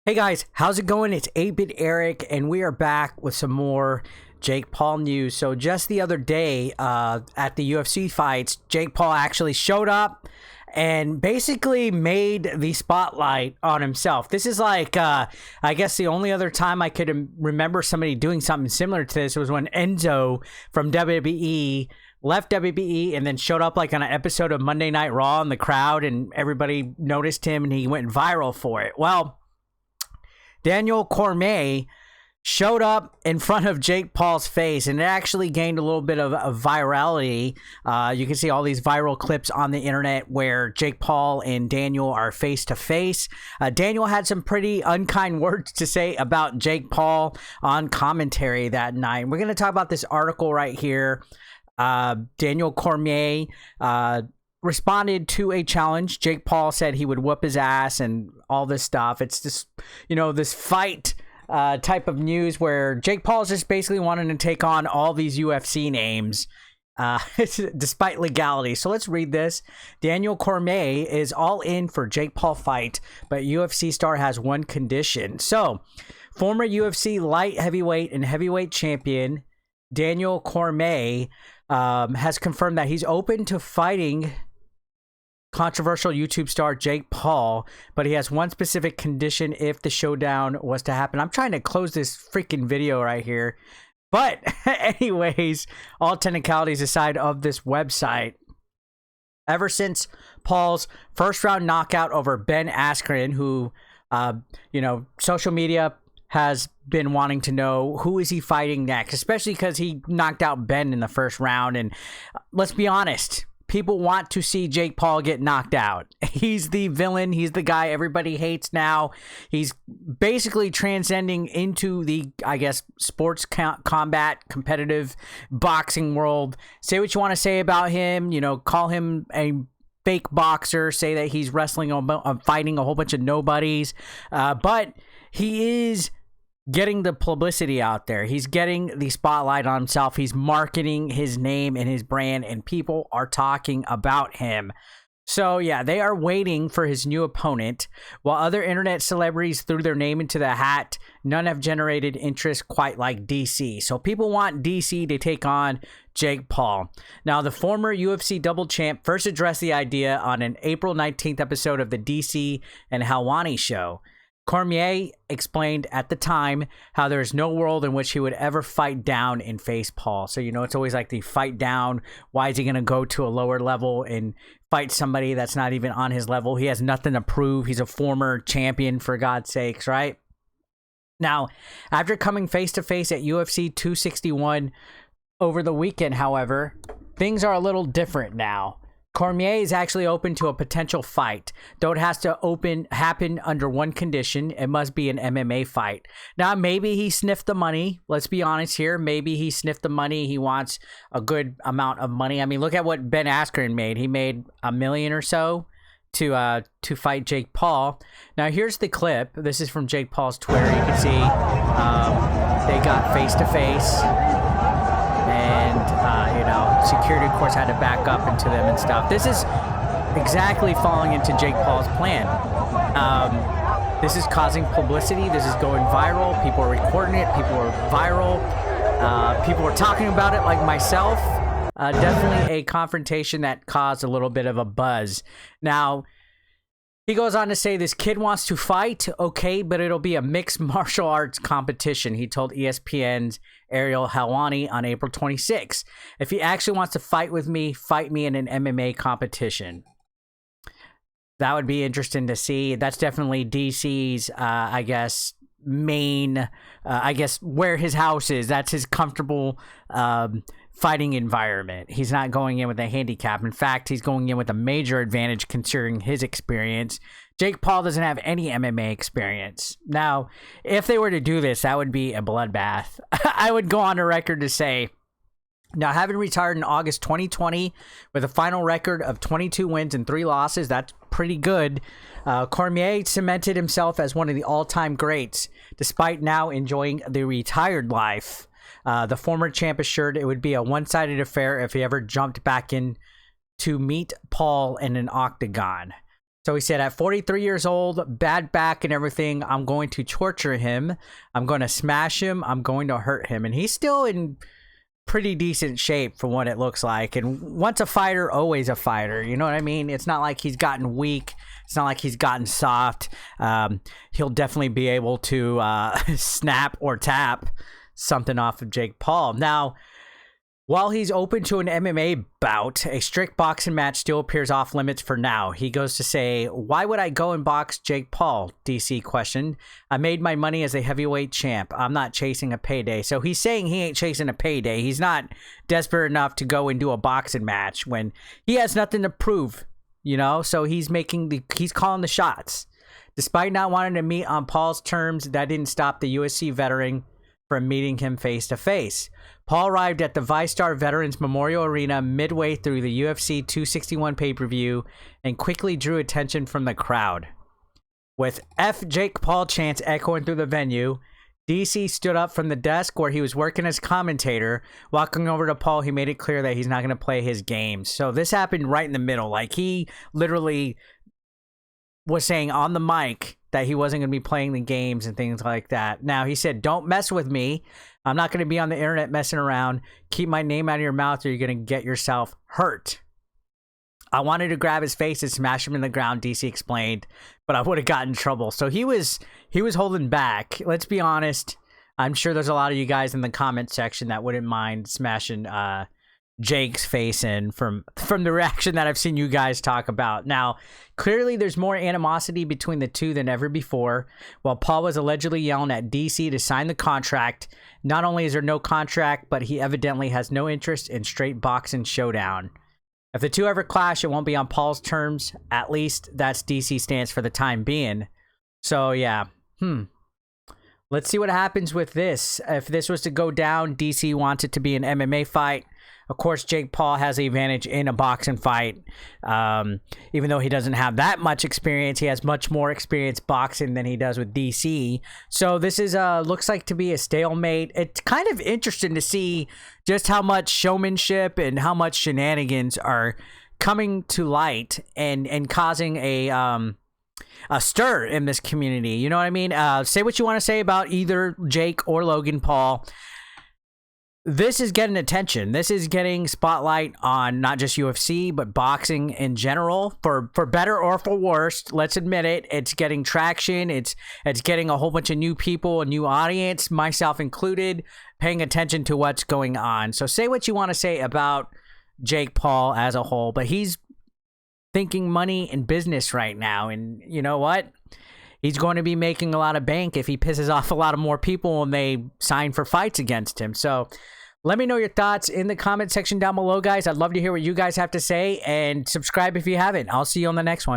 Hey guys, how's it going? It's 8-Bit Eric, and we are back with some more Jake Paul news. So just the other day at the UFC fights, Jake Paul actually showed up and basically made the spotlight on himself. This is like, I guess the only other time I could remember somebody doing something similar to this was when Enzo from WWE left WWE and then showed up like on an episode of Monday Night Raw in the crowd, and everybody noticed him and he went viral for it. Well, Daniel Cormier showed up in front of Jake Paul's face, and it actually gained a little bit of virality. You can see all these viral clips on the internet where Jake Paul and Daniel are face to face. Daniel had some pretty unkind words to say about Jake Paul on commentary that night. We're going to talk about this article right here. Daniel Cormier responded to a challenge. Jake Paul said he would whoop his ass and all this stuff. It's just, this fight type of news where Jake Paul is just basically wanting to take on all these UFC names despite legality. So let's read this. Daniel Cormier is all in for Jake Paul fight, but UFC star has one condition. So former UFC light heavyweight and heavyweight champion Daniel Cormier has confirmed that he's open to fighting controversial YouTube star Jake Paul, but he has one specific condition if the showdown was to happen. I'm trying to close this freaking video right here. But anyways, all technicalities aside of this website, ever since Paul's first round knockout over Ben Askren, who, social media has been wanting to know who is he fighting next, especially because he knocked out Ben in the first round. And let's be honest, people want to see Jake Paul get knocked out. He's the villain. He's the guy everybody hates now. He's basically transcending into the, sports combat, competitive boxing world. Say what you want to say about him. Call him a fake boxer. Say that he's fighting a whole bunch of nobodies. But he is getting the publicity out there. He's getting the spotlight on himself. He's marketing his name and his brand, and people are talking about him. So yeah, they are waiting for his new opponent. While other internet celebrities threw their name into the hat, none have generated interest quite like DC. So people want DC to take on Jake Paul. Now, the former UFC double champ first addressed the idea on an April 19th episode of the DC and Helwani show. Cormier explained at the time how there is no world in which he would ever fight down and face Paul. So, it's always like the fight down. Why is he going to go to a lower level and fight somebody that's not even on his level? He has nothing to prove. He's a former champion, for God's sakes, right? Now, after coming face to face at UFC 261 over the weekend, however, things are a little different now. Cormier is actually open to a potential fight, though it has to happen under one condition. It must be an MMA fight. Now, maybe he sniffed the money. Let's be honest here. Maybe he sniffed the money. He wants a good amount of money. I mean, look at what Ben Askren made. He made $1 million or so to fight Jake Paul. Now, here's the clip. This is from Jake Paul's Twitter. You can see they got face to face. And, security, of course, had to back up into them and stuff. This is exactly falling into Jake Paul's plan. This is causing publicity. This is going viral. People are recording it. People are viral. People are talking about it, like myself. Definitely a confrontation that caused a little bit of a buzz. Now, he goes on to say this kid wants to fight, okay, but it'll be a mixed martial arts competition, he told ESPN's Ariel Helwani on April 26. If he actually wants to fight with me, fight me in an MMA competition. That would be interesting to see. That's definitely DC's, main, where his house is. That's his comfortable fighting environment. He's not going in with a handicap. In fact, he's going in with a major advantage considering his experience. Jake Paul doesn't have any MMA experience. Now, if they were to do this, that would be a bloodbath. I would go on the record to say, now, having retired in August 2020 with a final record of 22 wins and 3 losses, that's pretty good. Cormier cemented himself as one of the all-time greats, despite now enjoying the retired life. The former champ assured it would be a one-sided affair if he ever jumped back in to meet Paul in an octagon. So he said, at 43 years old, bad back and everything, I'm going to torture him. I'm going to smash him. I'm going to hurt him. And he's still in pretty decent shape for what it looks like. And once a fighter, always a fighter. You know what I mean? It's not like he's gotten weak. It's not like he's gotten soft. He'll definitely be able to snap or tap something off of Jake Paul. Now, while he's open to an MMA bout, a strict boxing match still appears off limits for now. He goes to say, why would I go and box Jake Paul? DC questioned. I made my money as a heavyweight champ. I'm not chasing a payday. So he's saying he ain't chasing a payday. He's not desperate enough to go and do a boxing match when he has nothing to prove, you know? So he's calling the shots. Despite not wanting to meet on Paul's terms, that didn't stop the USC veteran from meeting him face to face. Paul arrived at the ViStar Veterans Memorial Arena midway through the UFC 261 pay-per-view and quickly drew attention from the crowd. With F Jake Paul chants echoing through the venue, DC stood up from the desk where he was working as commentator. Walking over to Paul, he made it clear that he's not going to play his games. So this happened right in the middle. Like, he literally was saying on the mic that he wasn't going to be playing the games and things like that. Now, he said, don't mess with me. I'm not going to be on the internet messing around. Keep my name out of your mouth or you're going to get yourself hurt. I wanted to grab his face and smash him in the ground, DC explained, but I would have gotten in trouble. So he was holding back. Let's be honest. I'm sure there's a lot of you guys in the comment section that wouldn't mind smashing Jake's face in from the reaction that I've seen you guys talk about. Now, clearly there's more animosity between the two than ever before. While Paul was allegedly yelling at DC to sign the contract, not only is there no contract, but he evidently has no interest in straight boxing showdown. If the two ever clash, it won't be on Paul's terms. At least that's DC's stance for the time being. So yeah, let's see what happens with this. If this was to go down, DC wants it to be an MMA fight. Of course, Jake Paul has the advantage in a boxing fight. Even though he doesn't have that much experience, he has much more experience boxing than he does with DC. So this is looks like to be a stalemate. It's kind of interesting to see just how much showmanship and how much shenanigans are coming to light and causing a stir in this community. You know what I mean? Say what you want to say about either Jake or Logan Paul. This is getting attention. This is getting spotlight on not just UFC, but boxing in general, for better or for worse. Let's admit it. It's getting traction. It's getting a whole bunch of new people, a new audience, myself included, paying attention to what's going on. So say what you want to say about Jake Paul as a whole, but he's thinking money and business right now. And you know what? He's going to be making a lot of bank if he pisses off a lot of more people and they sign for fights against him. So let me know your thoughts in the comment section down below, guys. I'd love to hear what you guys have to say, and subscribe if you haven't. I'll see you on the next one.